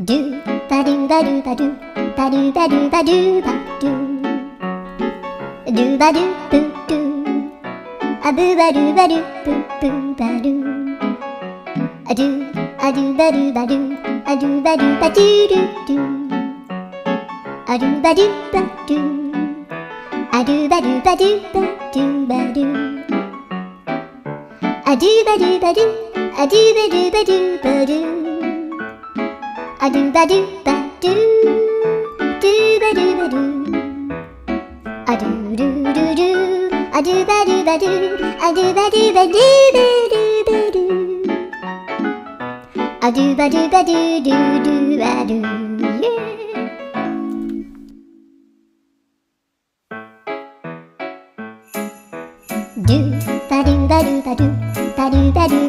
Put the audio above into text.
do ba do ba do ba do ba do ba do ba do ba do ba do boo do a boo ba do ba do boo boo ba do a do ba do ba do a do ba do ba do do do a do ba do ba do a do ba do ba do ba do ba do a do ba do ba do a do ba do ba do ba do a do ba do ba do do ba do ba do a do do do do a do ba do ba do a do ba do ba do ba do ba do a do ba do ba do do do ba do